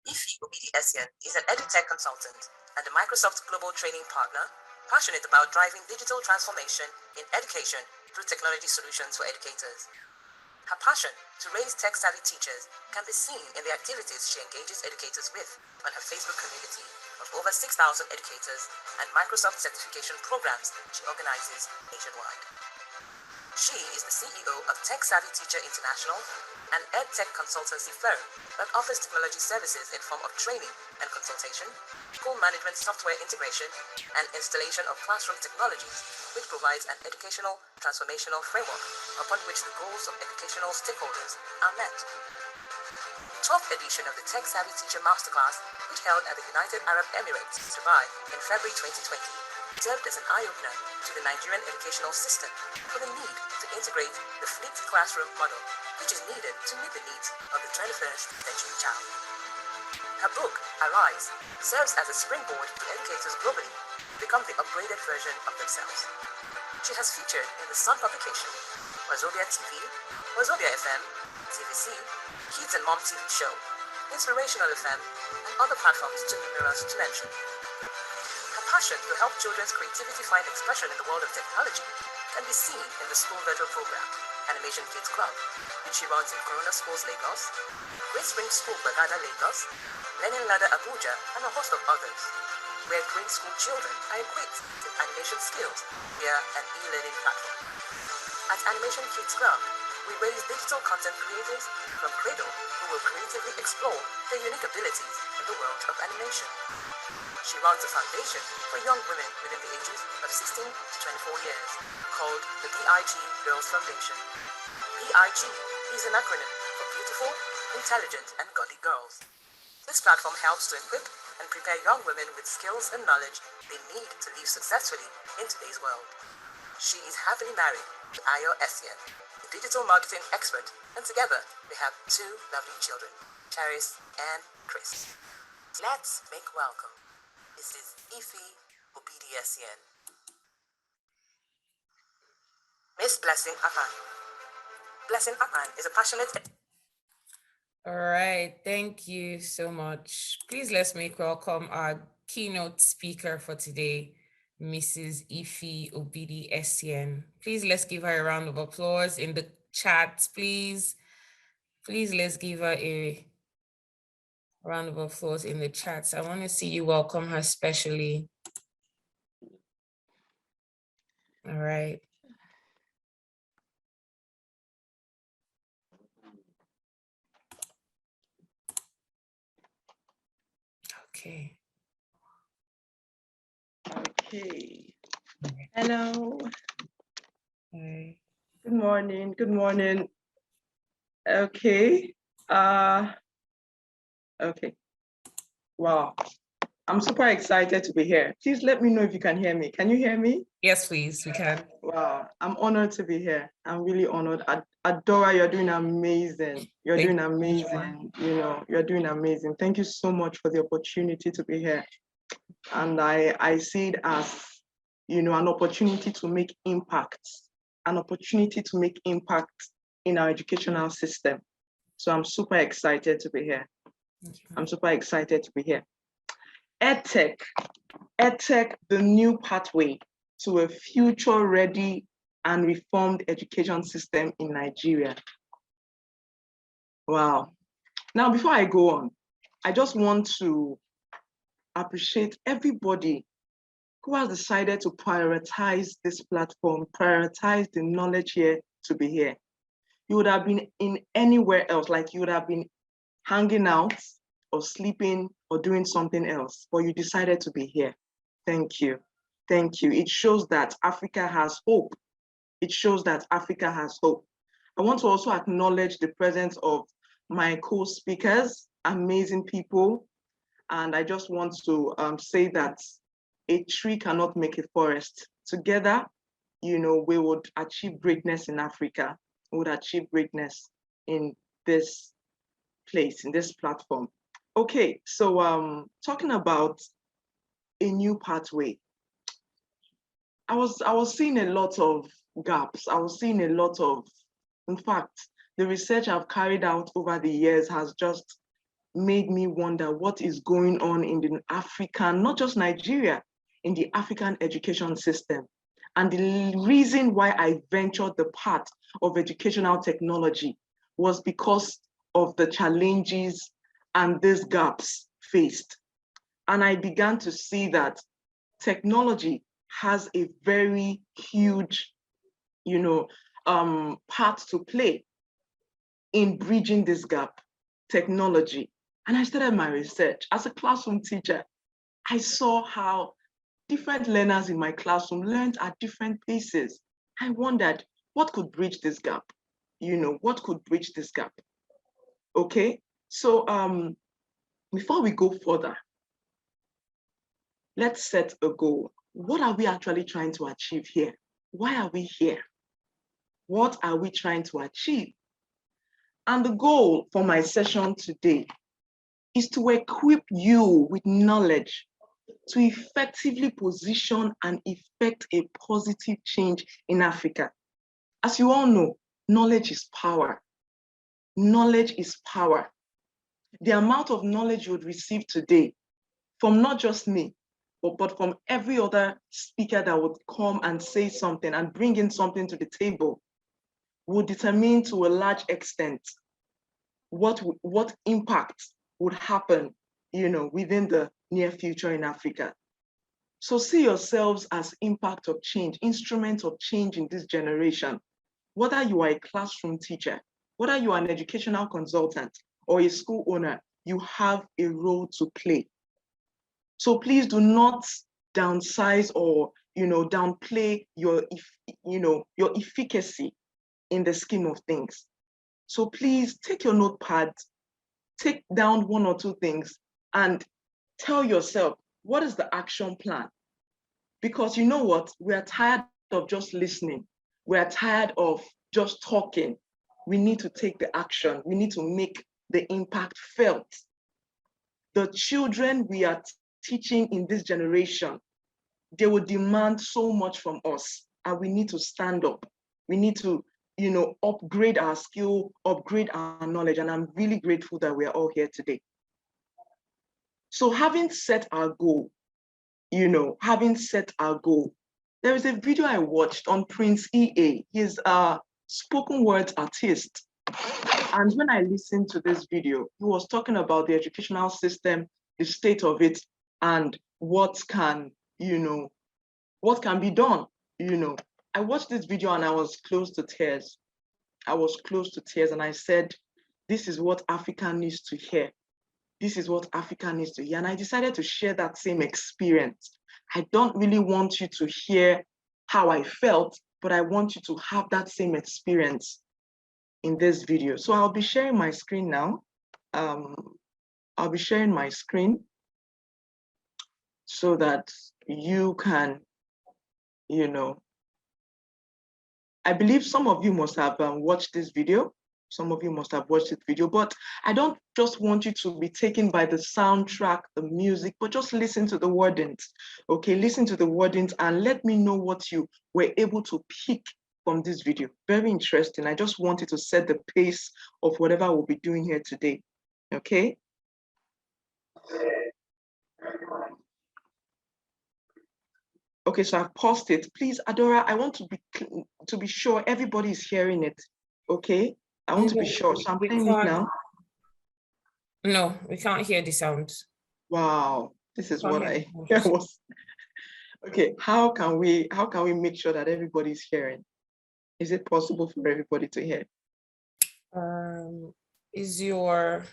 Obidi-Essien is an edutech consultant and a Microsoft Global Training Partner, passionate about driving digital transformation in education through technology solutions for educators. Her passion to raise tech-savvy teachers can be seen in the activities she engages educators with on her Facebook community of over 6,000 educators and Microsoft certification programs she organizes nationwide. She is the CEO of Tech Savvy Teacher International, an edtech consultancy firm that offers technology services in form of training and consultation, school management software integration, and installation of classroom technologies, which provides an educational transformational framework upon which the goals of educational stakeholders are met. 12th edition of the Tech Savvy Teacher Masterclass, which held at the United Arab Emirates, Dubai, in February 2020, served as an eye-opener to the Nigerian educational system for the need to integrate the flipped classroom model, which is needed to meet the needs of the 21st century child. Her book, Arise, serves as a springboard to educators globally to become the upgraded version of themselves. She has featured in the Sun publication, Wazobia TV, Wazobia FM, TVC, Kids and Mom TV Show, Inspirational FM, and other platforms too numerous to mention. Her passion to help children's creativity find expression in the world of technology can be seen in the school virtual program, Animation Kids Club, which she runs in Corona Schools Lagos, Great Spring School Bagada Lagos, Learning Ladder Abuja, and a host of others, where grade school children are equipped with animation skills via an e-learning platform. At Animation Kids Club, we raise digital content creators from Cradle who will creatively explore their unique abilities in the world of animation. She runs a foundation for young women within the ages of 16 to 24 years called the BIG Girls Foundation. BIG is an acronym for Beautiful, Intelligent, and Godly Girls. This platform helps to equip and prepare young women with skills and knowledge they need to live successfully in today's world. She is happily married to Obidi-Essien, a digital marketing expert, and together we have two lovely children, Charis and Chris. Let's make welcome Mrs. Ife Obidi-Essien. Miss Blessing Apan. Blessing Apan is a passionate... All right, thank you so much. Please let's make welcome our keynote speaker for today, Mrs. Ife Obidi-Essien. Please let's give her a round of applause in the chat, please. Please let's give her a round of applause in the chat. I want to see you welcome her specially. All right. Okay. Okay. Hello. Hi. Good morning. Good morning. Okay. Okay. Wow. I'm super excited to be here. Please let me know if you can hear me. Can you hear me? Yes, please, we can. Wow. I'm honored to be here. I'm really honored. Adora, you're doing amazing. You're doing amazing. You know, you're doing amazing. Thank you so much for the opportunity to be here. And I see it as, you know, an opportunity to make impact, in our educational system. So I'm super excited to be here. I'm super excited to be here. EdTech, the new pathway to a future-ready and reformed education system in Nigeria. Wow. Now, before I go on, I just want to appreciate everybody who has decided to prioritize this platform, prioritize the knowledge here to be here. You would have been in anywhere else, like you would have been hanging out or sleeping or doing something else, but you decided to be here. Thank you. Thank you. It shows that Africa has hope. It shows that Africa has hope. I want to also acknowledge the presence of my co-speakers, amazing people. And I just want to say that a tree cannot make a forest. Together, you know, we would achieve greatness in Africa. We would achieve greatness in this place, in this platform. Okay, so talking about a new pathway. I was seeing a lot of gaps. I was seeing a lot of, in fact, the research I've carried out over the years has just made me wonder what is going on in the African, not just Nigeria, in the African education system. And the reason why I ventured the path of educational technology was because of the challenges and these gaps faced. And I began to see that technology has a very huge, part to play in bridging this gap, technology. And I started my research. As a classroom teacher, I saw how different learners in my classroom learned at different paces. I wondered what could bridge this gap? What could bridge this gap? Okay, so before we go further, let's set a goal. What are we actually trying to achieve here? Why are we here? What are we trying to achieve? And the goal for my session today is to equip you with knowledge to effectively position and effect a positive change in Africa. As you all know, knowledge is power. Knowledge is power. The amount of knowledge you would receive today from not just me, but from every other speaker that would come and say something and bring in something to the table would determine to a large extent what impact would happen, within the near future in Africa. So see yourselves as impact of change, instruments of change in this generation. Whether you are a classroom teacher, whether you are an educational consultant or a school owner, you have a role to play. So please do not downsize or downplay your efficacy in the scheme of things. So please take your notepad, take down one or two things and tell yourself, what is the action plan? Because you know what? We are tired of just listening. We are tired of just talking. We need to take the action. We need to make the impact felt. The children we are teaching in this generation, they will demand so much from us, and we need to stand up. We need to upgrade our skill, upgrade our knowledge, and I'm really grateful that we're all here today. So having set our goal, there is a video I watched on Prince EA. He's a spoken word artist. And when I listened to this video, he was talking about the educational system, the state of it, and what can be done. I watched this video and I was close to tears. And I said, this is what Africa needs to hear. This is what Africa needs to hear. And I decided to share that same experience. I don't really want you to hear how I felt, but I want you to have that same experience in this video. So I'll be sharing my screen now. I'll be sharing my screen so that you can, I believe some of you must have watched this video. Some of you must have watched this video, but I don't just want you to be taken by the soundtrack, the music, but just listen to the wordings, okay? Listen to the wordings and let me know what you were able to pick from this video. Very interesting. I just wanted to set the pace of whatever we'll be doing here today, okay? Okay, so I've paused it. Please, Adora, I want to be sure everybody is hearing it, okay? I want to be sure, so I'm playing it now. No, we can't hear the sound. Wow, this is what I was. Okay, how can we make sure that everybody's hearing? Is it possible for everybody to hear? Can you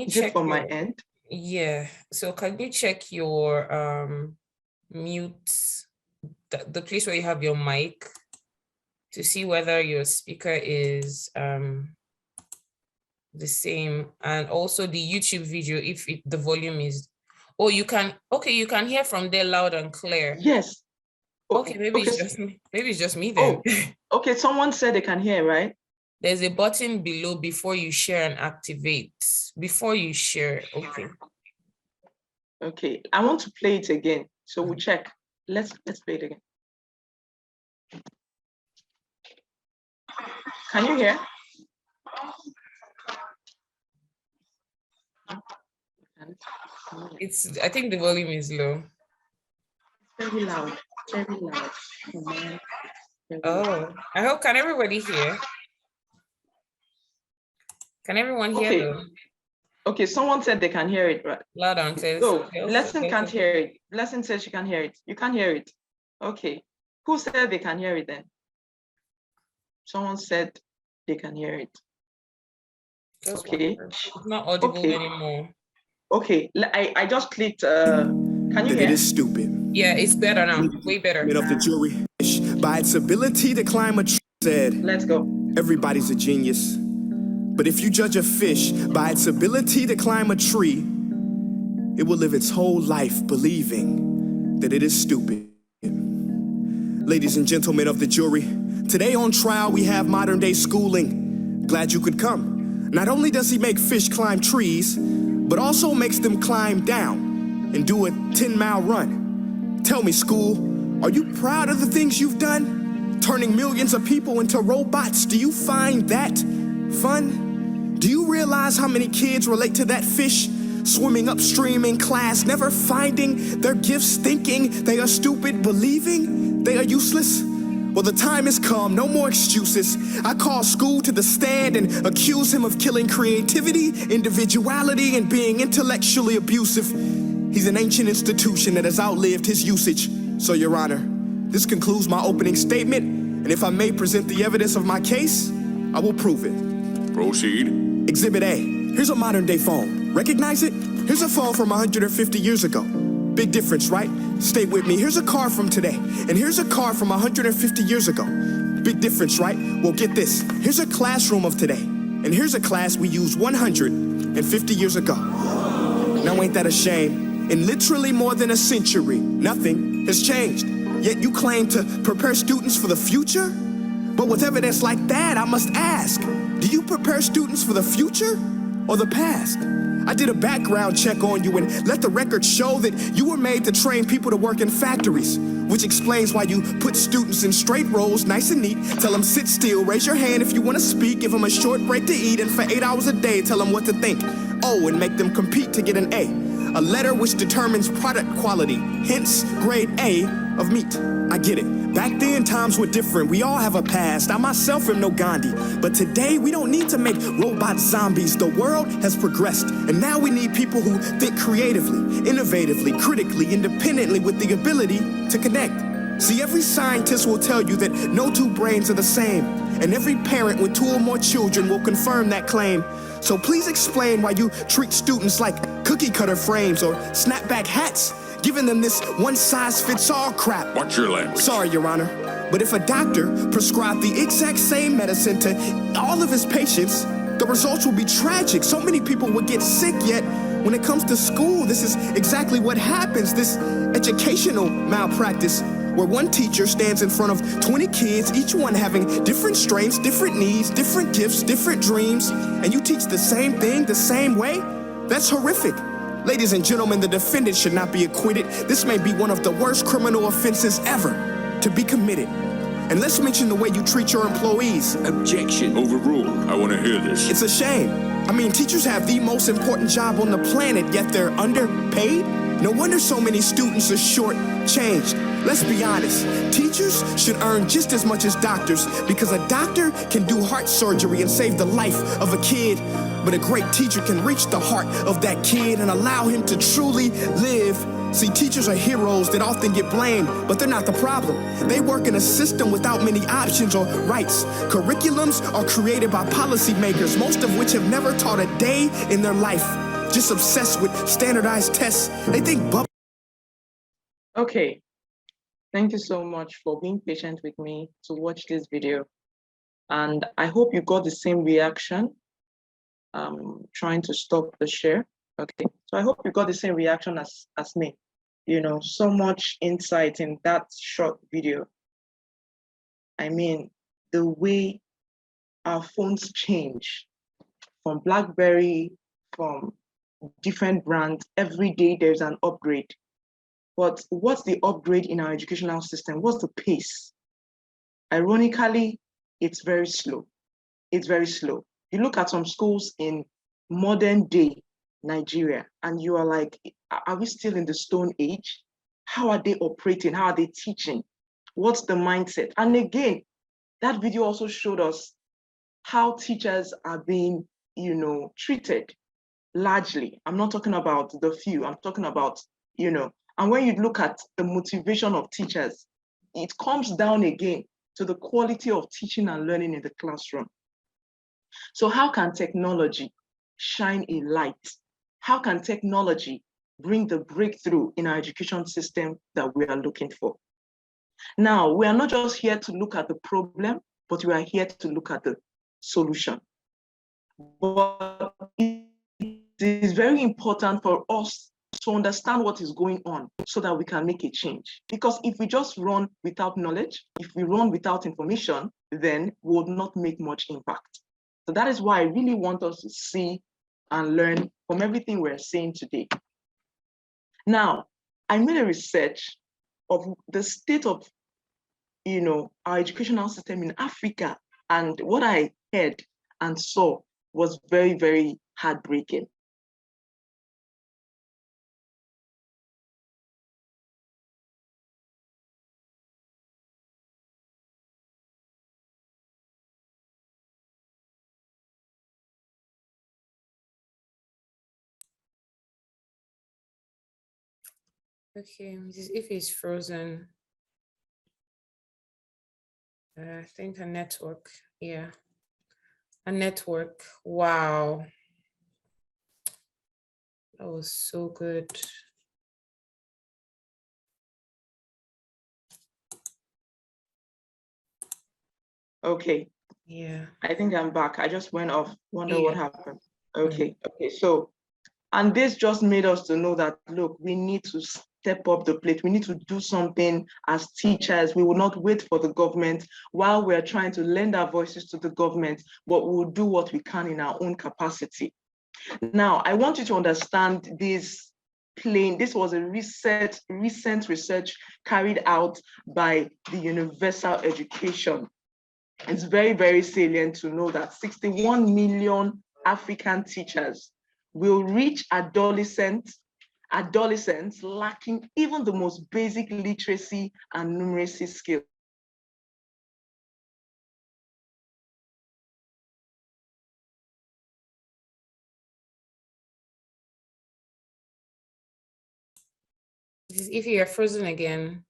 check? Is it from my end? Yeah, so can you check your mute, the place where you have your mic, to see whether your speaker is the same, and also the YouTube video, if the volume is, you can hear from there loud and clear. Yes. Okay, maybe it's just me then. Okay, someone said they can hear, right? There's a button below before you share and activate. Before you share, okay. Okay, I want to play it again, so we'll check. Let's play it again. Can you hear? I think the volume is low. Very loud, very loud. Very Oh, loud. I hope, can everybody hear? Can everyone hear Okay. though? Okay, someone said they can hear it, right? Loud and clear. No, Blessing can't hear it. Blessing says she can hear it. You can't hear it. Okay. Who said they can hear it then? Someone said they can hear it. Okay. It's not audible anymore. Okay, I just clicked, can you hear? It is stupid. Yeah, it's better now, way better. Of the jury, by its ability to climb a tree, said, let's go. Everybody's a genius. But if you judge a fish by its ability to climb a tree, it will live its whole life believing that it is stupid. Ladies and gentlemen of the jury, today on trial we have modern day schooling. Glad you could come. Not only does he make fish climb trees, but also makes them climb down and do a 10-mile run. Tell me, school, are you proud of the things you've done? Turning millions of people into robots, do you find that fun? Do you realize how many kids relate to that fish? Swimming upstream in class, never finding their gifts, thinking they are stupid, believing they are useless? Well, the time has come, no more excuses. I call school to the stand and accuse him of killing creativity, individuality, and being intellectually abusive. He's an ancient institution that has outlived his usage. So, Your Honor, this concludes my opening statement, and if I may present the evidence of my case, I will prove it. Proceed. Exhibit A. Here's a modern day phone. Recognize it? Here's a phone from 150 years ago. Big difference, right? Stay with me. Here's a car from today, and here's a car from 150 years ago. Big difference, right? Well, get this. Here's a classroom of today, and here's a class we used 150 years ago. Now, ain't that a shame? In literally more than a century, nothing has changed. Yet you claim to prepare students for the future? But with evidence like that, I must ask, do you prepare students for the future or the past? I did a background check on you and let the record show that you were made to train people to work in factories, which explains why you put students in straight rows, nice and neat, tell them sit still, raise your hand if you want to speak, give them a short break to eat, and for 8 hours a day, tell them what to think. Oh, and make them compete to get an A letter which determines product quality, hence grade A of meat. I get it. Back then, times were different. We all have a past. I myself am no Gandhi. But today, we don't need to make robot zombies. The world has progressed. And now we need people who think creatively, innovatively, critically, independently, with the ability to connect. See, every scientist will tell you that no two brains are the same. And every parent with 2 or more children will confirm that claim. So please explain why you treat students like cookie cutter frames or snapback hats, giving them this one-size-fits-all crap. Watch your language. Sorry, Your Honor, but if a doctor prescribed the exact same medicine to all of his patients, the results will be tragic. So many people would get sick, yet when it comes to school, this is exactly what happens, this educational malpractice, where one teacher stands in front of 20 kids, each one having different strengths, different needs, different gifts, different dreams, and you teach the same thing the same way? That's horrific. Ladies and gentlemen, the defendant should not be acquitted. This may be one of the worst criminal offenses ever to be committed. And let's mention the way you treat your employees. Objection. Overruled. I want to hear this. It's a shame. I mean, teachers have the most important job on the planet, yet they're underpaid? No wonder so many students are short-changed. Let's be honest, teachers should earn just as much as doctors, because a doctor can do heart surgery and save the life of a kid, but a great teacher can reach the heart of that kid and allow him to truly live. See, teachers are heroes that often get blamed, but they're not the problem. They work in a system without many options or rights. Curriculums are created by policymakers, most of which have never taught a day in their life, just obsessed with standardized tests. They think Okay. Thank you so much for being patient with me to watch this video. And I hope you got the same reaction. Trying to stop the share. Okay. So I hope you got the same reaction as me. You know, so much insight in that short video. I mean, the way our phones change from BlackBerry, from different brands, every day there's an upgrade. But what's the upgrade in our educational system? What's the pace? Ironically, it's very slow. It's very slow. You look at some schools in modern day, Nigeria, and you are like, are we still in the Stone Age? How are they operating? How are they teaching? What's the mindset? And again, that video also showed us how teachers are being, treated largely. I'm not talking about the few, I'm talking about, and when you look at the motivation of teachers, it comes down again to the quality of teaching and learning in the classroom. So how can technology shine a light? How can technology bring the breakthrough in our education system that we are looking for? Now, we are not just here to look at the problem, but we are here to look at the solution. But it is very important for us to understand what is going on so that we can make a change. Because if we just run without knowledge, if we run without information, then we will not make much impact. So that is why I really want us to see and learn from everything we're saying today. Now, I made a research of the state of, our educational system in Africa, and what I heard and saw was very, very heartbreaking. Okay, if it's frozen, I think a network, yeah. A network, wow. That was so good. Okay. Yeah. I think I'm back. I just went off, wonder what happened. Okay, Mm. okay. So, and this just made us to know that, look, we need to step up the plate. We need to do something as teachers. We will not wait for the government while we're trying to lend our voices to the government, but we'll do what we can in our own capacity. Now, I want you to understand this plane. This was a recent research carried out by the Universal Education. It's very, very salient to know that 61 million African teachers will reach adolescents lacking even the most basic literacy and numeracy skills. If you're frozen again,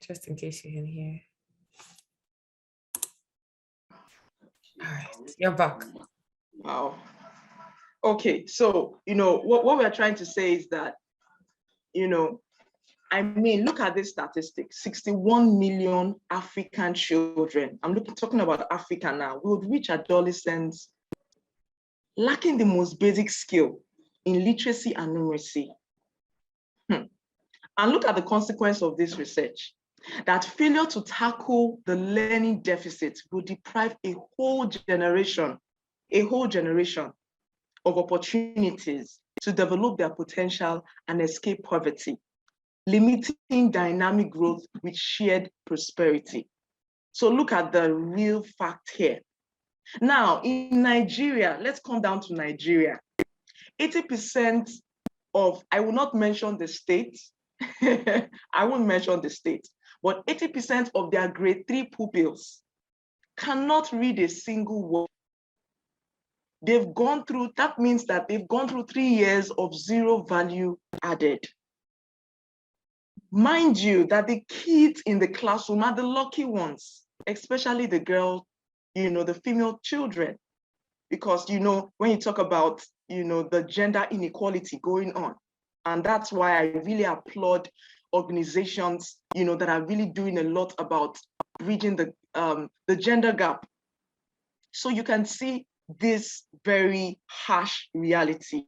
just in case you can hear. All right, you're back. Wow. Okay, so, what we're trying to say is that, I mean, look at this statistic, 61 million African children. I'm talking about Africa now. We would reach adolescents lacking the most basic skill in literacy and numeracy. And look at the consequence of this research, that failure to tackle the learning deficit will deprive a whole generation of opportunities to develop their potential and escape poverty, limiting dynamic growth with shared prosperity. So look at the real fact here. Now, in Nigeria, let's come down to Nigeria. 80% of, I will not mention the state, I won't mention the state, but 80% of their grade 3 pupils cannot read a single word. They've gone through, that means that they've gone through 3 years of zero value added. Mind you that the kids in the classroom are the lucky ones, especially the girl, the female children. Because, when you talk about, the gender inequality going on, and that's why I really applaud organizations, that are really doing a lot about bridging the gender gap. So you can see this very harsh reality.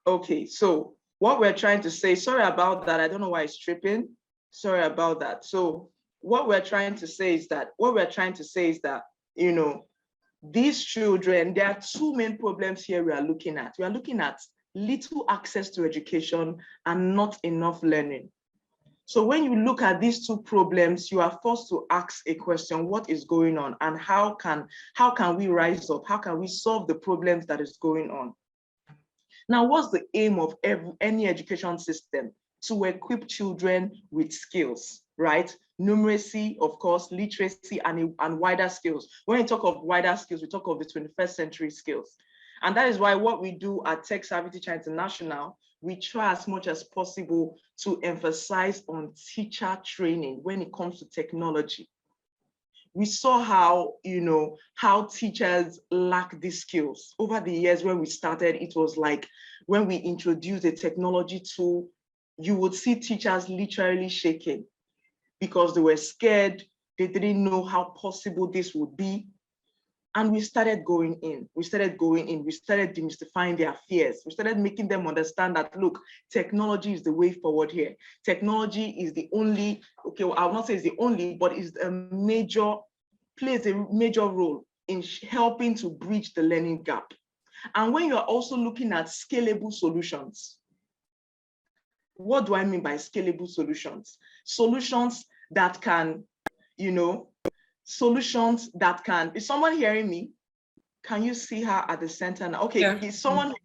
Okay, so what we're trying to say, sorry about that, I don't know why it's tripping. Sorry about that. So what we're trying to say is that, these children, there are two main problems here we are looking at. We are looking at little access to education, and not enough learning. So when you look at these two problems, you are forced to ask a question: what is going on, and how can we rise up? How can we solve the problems that is going on? Now, what's the aim of any education system? To equip children with skills, right? Numeracy, of course, literacy, and wider skills. When we talk of wider skills, we talk of the 21st century skills. And that is why what we do at Tech Savvy Teacher International, we try as much as possible to emphasize on teacher training when it comes to technology. We saw how, how teachers lack these skills. Over the years when we started, it was like when we introduced a technology tool, you would see teachers literally shaking because they were scared. They didn't know how possible this would be. And we started going in. We started demystifying their fears. We started making them understand that, look, technology is the way forward here. Technology is the only, okay, well, I will not say it's the only, but plays a major role in helping to bridge the learning gap. And when you're also looking at scalable solutions, what do I mean by scalable solutions? Solutions that can, solutions that can, is someone hearing me? Can you see her at the center now? Okay, yeah. Is someone? Okay.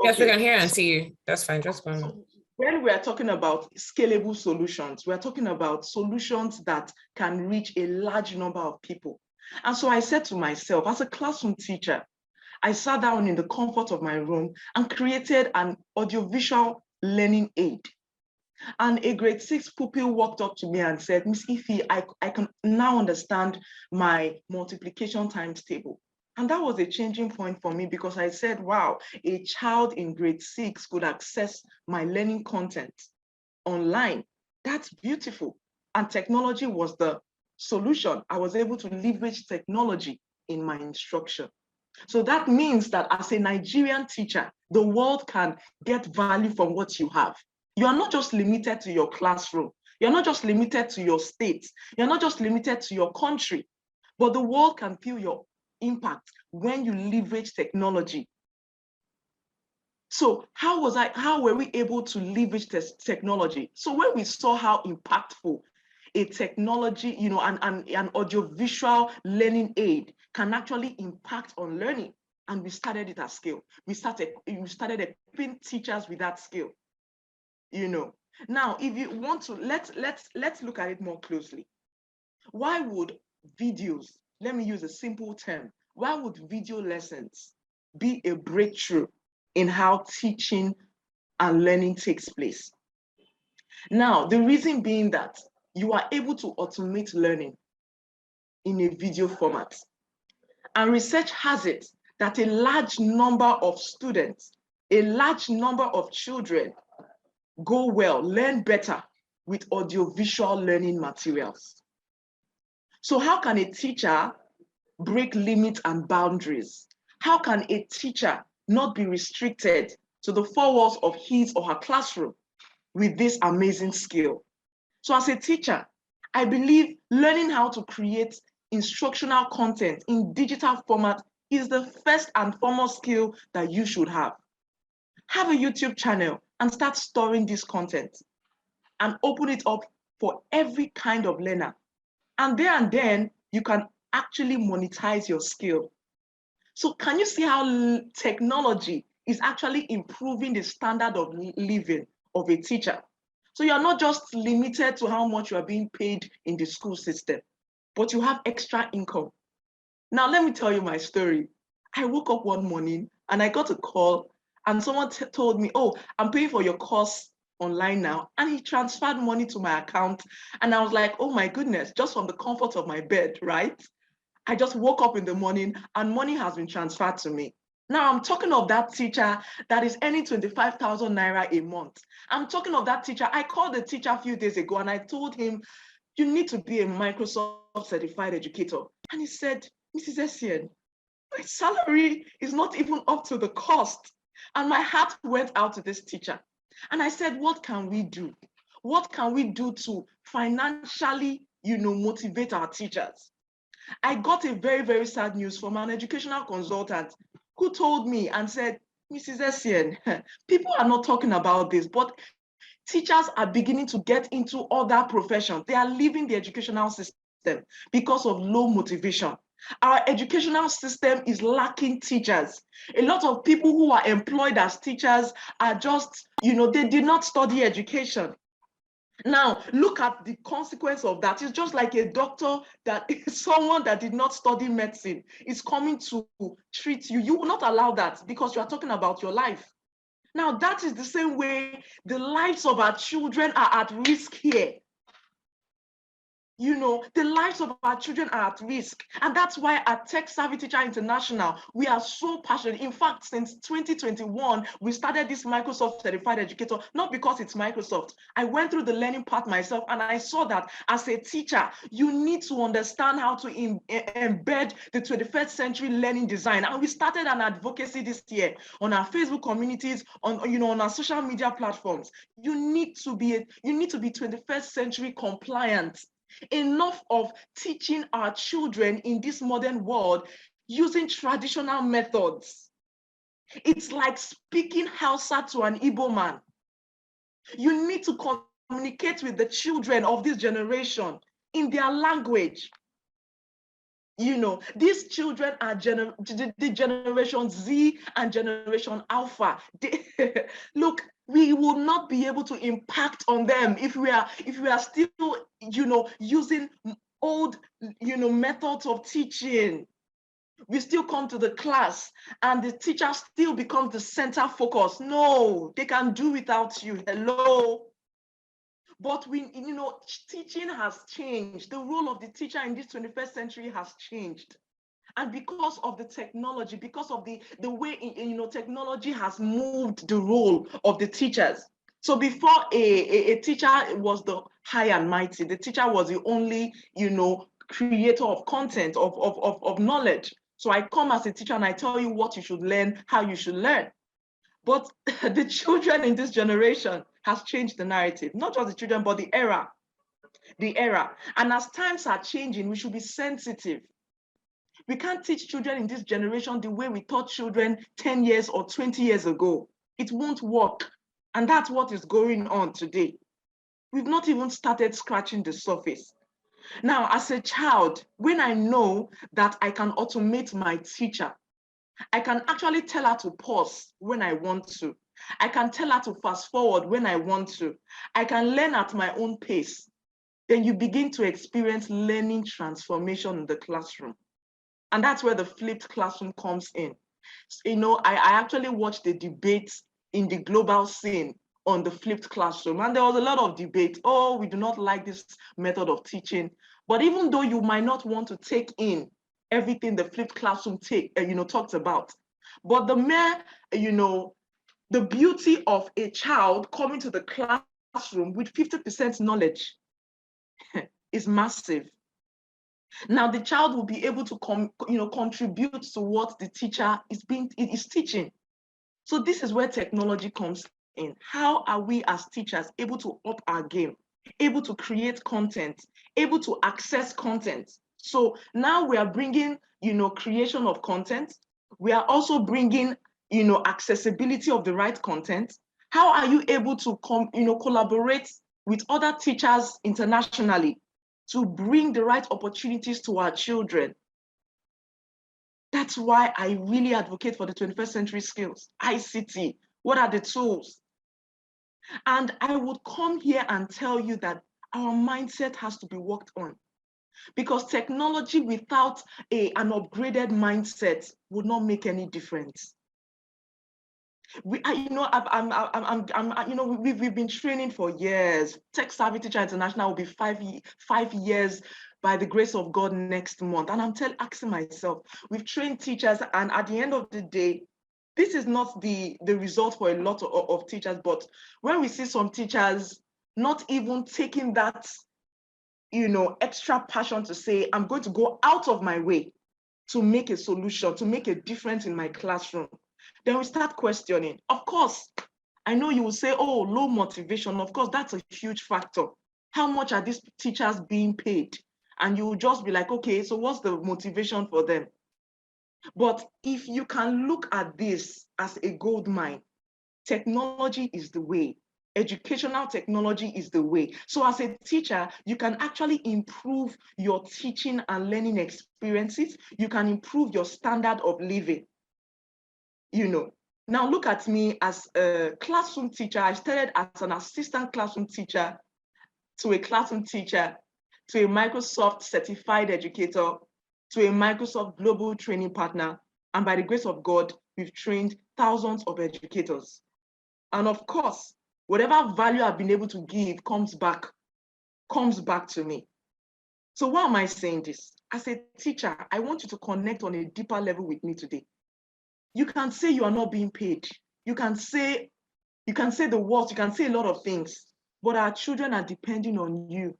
Yes, we can hear and see you. That's fine, just go on. When we are talking about scalable solutions, we are talking about solutions that can reach a large number of people. And so I said to myself, as a classroom teacher, I sat down in the comfort of my room and created an audiovisual learning aid. And a grade 6 pupil walked up to me and said, Miss Ify, I can now understand my multiplication times table. And that was a changing point for me, because I said, wow, a child in grade 6 could access my learning content online. That's beautiful. And technology was the solution. I was able to leverage technology in my instruction. So that means that as a Nigerian teacher, the world can get value from what you have. You are not just limited to your classroom. You're not just limited to your state. You're not just limited to your country, but the world can feel your impact when you leverage technology. So how were we able to leverage this technology? So when we saw how impactful a technology, an audiovisual learning aid can actually impact on learning, and we started it at scale. We started equipping teachers with that skill. Now, if you want to, let's look at it more closely. Why would videos, let me use a simple term, why would video lessons be a breakthrough in how teaching and learning takes place? Now, the reason being that you are able to automate learning in a video format. And research has it that a large number of students, a large number of children learn better with audiovisual learning materials. So how can a teacher break limits and boundaries? How can a teacher not be restricted to the four walls of his or her classroom with this amazing skill? So as a teacher, I believe learning how to create instructional content in digital format is the first and foremost skill that you should have. Have a YouTube channel and start storing this content and open it up for every kind of learner. And then you can actually monetize your skill. So can you see how technology is actually improving the standard of living of a teacher? So you're not just limited to how much you are being paid in the school system, but you have extra income. Now, let me tell you my story. I woke up one morning and I got a call, and someone told me, oh, I'm paying for your course online now. And he transferred money to my account. And I was like, oh my goodness, just from the comfort of my bed, right? I just woke up in the morning and money has been transferred to me. Now I'm talking of that teacher that is earning 25,000 naira a month. I'm talking of that teacher. I called the teacher a few days ago and I told him, you need to be a Microsoft certified educator. And he said, Mrs. Essien, my salary is not even up to the cost. And my heart went out to this teacher. And I said, what can we do? What can we do to financially, motivate our teachers? I got a very, very sad news from an educational consultant who told me and said, Mrs. Essien, people are not talking about this, but teachers are beginning to get into other professions. They are leaving the educational system because of low motivation. Our educational system is lacking teachers. A lot of people who are employed as teachers are just, they did not study education. Now, look at the consequence of that. It's just like a doctor that someone that did not study medicine is coming to treat you. You will not allow that because you are talking about your life. Now, that is the same way the lives of our children are at risk here. The lives of our children are at risk. And that's why at Tech Savvy Teacher International, we are so passionate. In fact, since 2021, we started this Microsoft Certified Educator, not because it's Microsoft. I went through the learning path myself, and I saw that as a teacher, you need to understand how to embed the 21st century learning design. And we started an advocacy this year on our Facebook communities, on our social media platforms. You need to be 21st century compliant. Enough of teaching our children in this modern world using traditional methods. It's like speaking Hausa to an Igbo man. You need to communicate with the children of this generation in their language. These children are the generation Z and generation Alpha. Look, we will not be able to impact on them if we are still, using old, methods of teaching. We still come to the class and the teacher still becomes the center focus. No, they can do without you. Hello. But teaching has changed. The role of the teacher in this 21st century has changed. And because of the technology, because of the way technology has moved the role of the teachers. So before a teacher was the high and mighty, the teacher was the only creator of content, of knowledge. So I come as a teacher and I tell you what you should learn, how you should learn. But the children in this generation has changed the narrative, not just the children, but the era. And as times are changing, we should be sensitive. We can't teach children in this generation the way we taught children 10 years or 20 years ago. It won't work. And that's what is going on today. We've not even started scratching the surface. Now, as a child, when I know that I can automate my teacher, I can actually tell her to pause when I want to. I can tell her to fast forward when I want to. I can learn at my own pace. Then you begin to experience learning transformation in the classroom. And that's where the flipped classroom comes in. I actually watched the debates in the global scene on the flipped classroom. And there was a lot of debate. Oh, we do not like this method of teaching. But even though you might not want to take in everything the flipped classroom talks about, but the mere, the beauty of a child coming to the classroom with 50% knowledge is massive. Now the child will be able to contribute to what the teacher is teaching. So this is where technology comes in. How are we as teachers able to up our game, able to create content, able to access content? So now we are bringing, creation of content. We are also bringing, accessibility of the right content. How are you able to collaborate with other teachers internationally to bring the right opportunities to our children? That's why I really advocate for the 21st century skills, ICT. What are the tools? And I would come here and tell you that our mindset has to be worked on, because technology without an upgraded mindset would not make any difference. We've been training for years. Tech Savvy Teacher International will be 5 years by the grace of God next month. And I'm asking myself, we've trained teachers, and at the end of the day, this is not the result for a lot of teachers, but when we see some teachers not even taking that, extra passion to say, I'm going to go out of my way to make a solution, to make a difference in my classroom, then we start questioning. Of course, I know you will say, oh, low motivation. Of course, that's a huge factor. How much are these teachers being paid? And you will just be like, okay, so what's the motivation for them? But if you can look at this as a gold mine, technology is the way. Educational technology is the way. So as a teacher, you can actually improve your teaching and learning experiences. You can improve your standard of living. Now look at me as a classroom teacher. I started as an assistant classroom teacher to a classroom teacher, to a Microsoft certified educator, to a Microsoft global training partner. And by the grace of God, we've trained thousands of educators. And of course, whatever value I've been able to give comes back to me. So why am I saying this? As a teacher, I want you to connect on a deeper level with me today. You can say you are not being paid. You can say the worst, you can say a lot of things, but our children are depending on you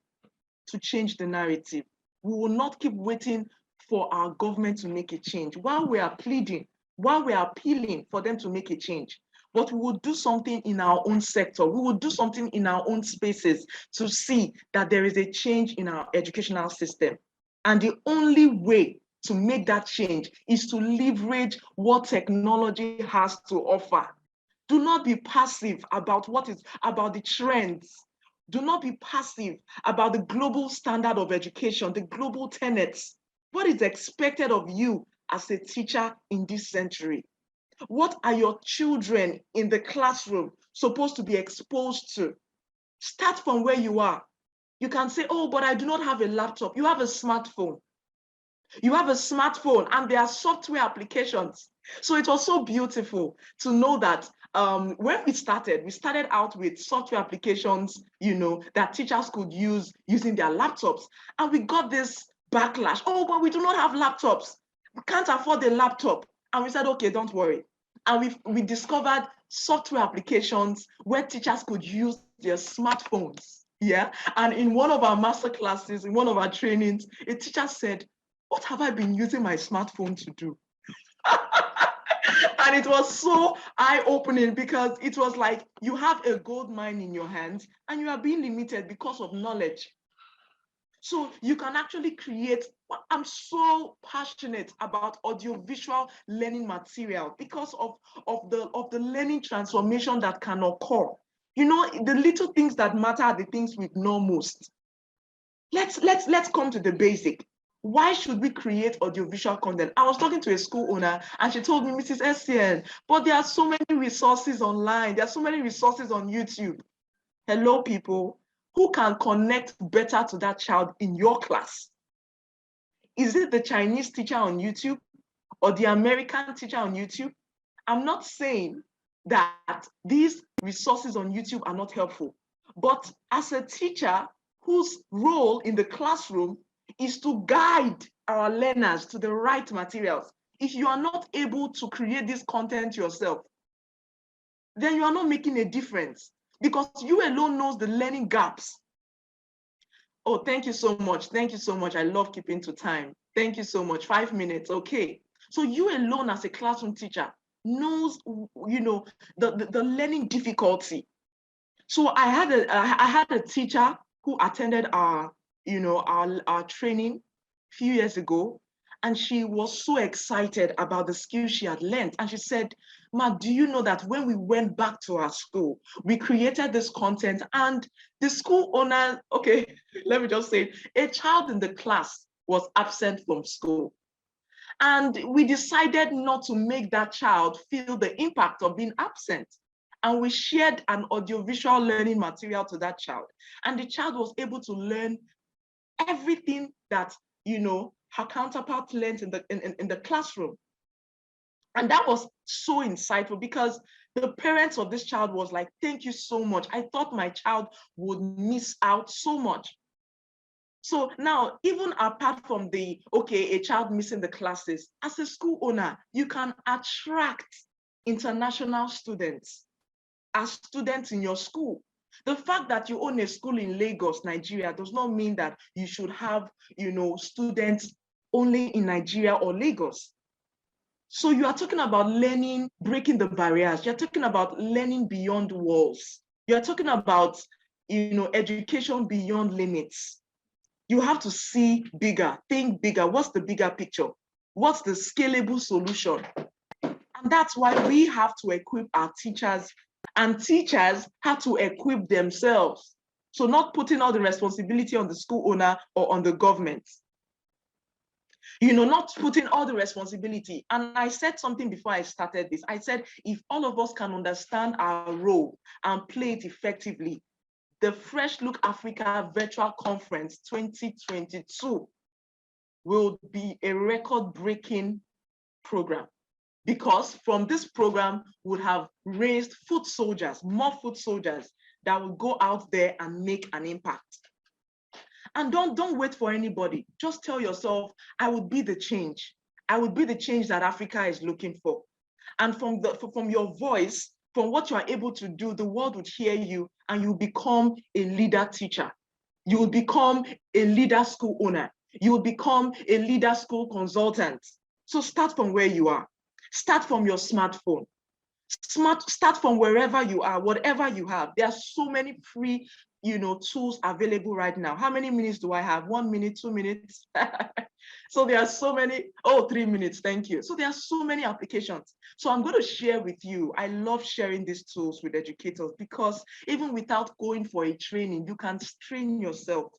to change the narrative. We will not keep waiting for our government to make a change while we are pleading, while we are appealing for them to make a change. But we will do something in our own sector. We will do something in our own spaces to see that there is a change in our educational system. And the only way to make that change is to leverage what technology has to offer. Do not be passive about about the trends. Do not be passive about the global standard of education, the global tenets. What is expected of you as a teacher in this century? What are your children in the classroom supposed to be exposed to? Start from where you are. You can say, oh, but I do not have a laptop. You have a smartphone. You have a smartphone and there are software applications. So it was so beautiful to know that when we started out with software applications, that teachers could use using their laptops. And we got this backlash. Oh, but we do not have laptops. We can't afford a laptop. And we said, okay, don't worry. And we discovered software applications where teachers could use their smartphones. Yeah. And in one of our master classes, in one of our trainings, a teacher said, what have I been using my smartphone to do? And it was so eye-opening because it was like you have a gold mine in your hands and you are being limited because of knowledge. So you can actually create, I'm so passionate about audiovisual learning material because of the learning transformation that can occur. The little things that matter are the things we know most. Let's come to the basic. Why should we create audiovisual content? I was talking to a school owner and she told me, Mrs. Essien, but there are so many resources online. There are so many resources on YouTube. Hello, people. Who can connect better to that child in your class? Is it the Chinese teacher on YouTube or the American teacher on YouTube? I'm not saying that these resources on YouTube are not helpful, but as a teacher whose role in the classroom is to guide our learners to the right materials, if you are not able to create this content yourself, then you are not making a difference because you alone knows the learning gaps. Oh, thank you so much. Thank you so much. I love keeping to time. Thank you so much. 5 minutes. Okay. So you alone as a classroom teacher knows, the learning difficulty. So I had a teacher who attended our training a few years ago, and she was so excited about the skills she had learned. And she said, Ma, do you know that when we went back to our school, we created this content and the school owner, okay, let me just say, a child in the class was absent from school. And we decided not to make that child feel the impact of being absent. And we shared an audiovisual learning material to that child. And the child was able to learn everything that, her counterpart learned in the classroom. And that was so insightful because the parents of this child was like, thank you so much. I thought my child would miss out so much. So now, even apart from a child missing the classes, as a school owner, you can attract international students as students in your school. The fact that you own a school in Lagos, Nigeria, does not mean that you should have, students only in Nigeria or Lagos. So you are talking about learning, breaking the barriers. You're talking about learning beyond walls. You're talking about, education beyond limits. You have to see bigger, think bigger. What's the bigger picture? What's the scalable solution? And that's why we have to equip our teachers, and teachers have to equip themselves. So not putting all the responsibility on the school owner or on the government. Not putting all the responsibility. And I said something before I started this. I said, if all of us can understand our role and play it effectively, the Fresh Look Africa Virtual Conference 2022 will be a record-breaking program. Because from this program, we would have raised foot soldiers, more foot soldiers that will go out there and make an impact. And don't wait for anybody. Just tell yourself, I would be the change. I would be the change that Africa is looking for. And from your voice, from what you are able to do, the world would hear you and you become a leader teacher. You will become a leader school owner. You will become a leader school consultant. So start from where you are. Start from your smartphone. Start from wherever you are, whatever you have. There are so many free, tools available right now. How many minutes do I have? 1 minute, 2 minutes? So there are so many, 3 minutes, thank you. So there are so many applications. So I'm going to share with you. I love sharing these tools with educators because even without going for a training, you can train yourself.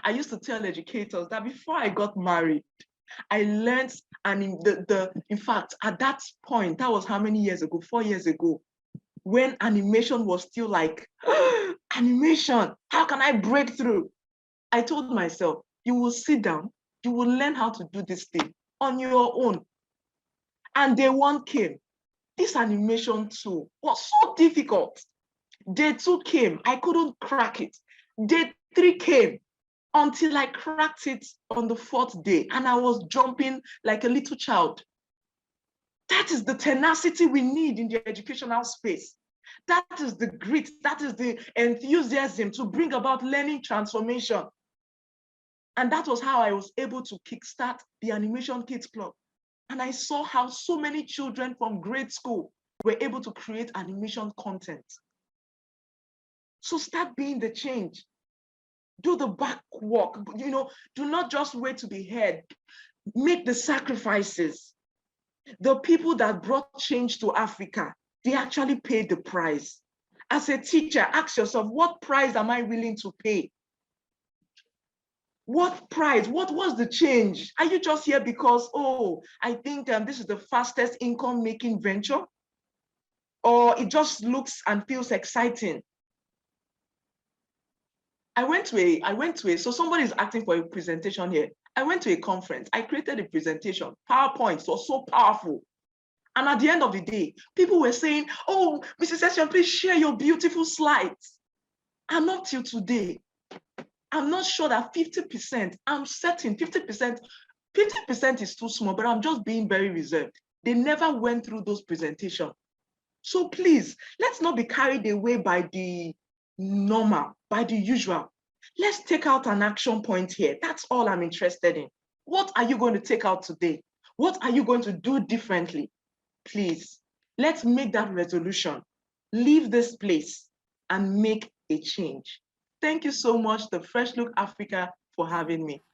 I used to tell educators that before I got married, I learned, and in fact, at that point, that was how many years ago? 4 years ago, when animation was still like, animation, how can I break through? I told myself, you will sit down, you will learn how to do this thing on your own. And day one came. This animation tool was so difficult. Day 2 came, I couldn't crack it. Day 3 came, until I cracked it on the 4th day, and I was jumping like a little child. That is the tenacity we need in the educational space. That is the grit, that is the enthusiasm to bring about learning transformation. And that was how I was able to kickstart the Animation Kids Club. And I saw how so many children from grade school were able to create animation content. So start being the change. Do the back work, do not just wait to be heard. Make the sacrifices. The people that brought change to Africa, they actually paid the price. As a teacher, ask yourself, what price am I willing to pay? What price? What was the change? Are you just here because, I think this is the fastest income making venture? Or it just looks and feels exciting? I went to a, so somebody is asking for a presentation here. I went to a conference. I created a presentation. PowerPoint was so powerful. And at the end of the day, people were saying, oh, Mrs. Essien, please share your beautiful slides. And up till today, I'm not sure that 50%, I'm certain 50% is too small, but I'm just being very reserved. They never went through those presentations. So please, let's not be carried away by the normal, by the usual. Let's take out an action point here. That's all I'm interested in. What are you going to take out today? What are you going to do differently? Please, let's make that resolution. Leave this place and make a change. Thank you so much, the Fresh Look Africa, for having me.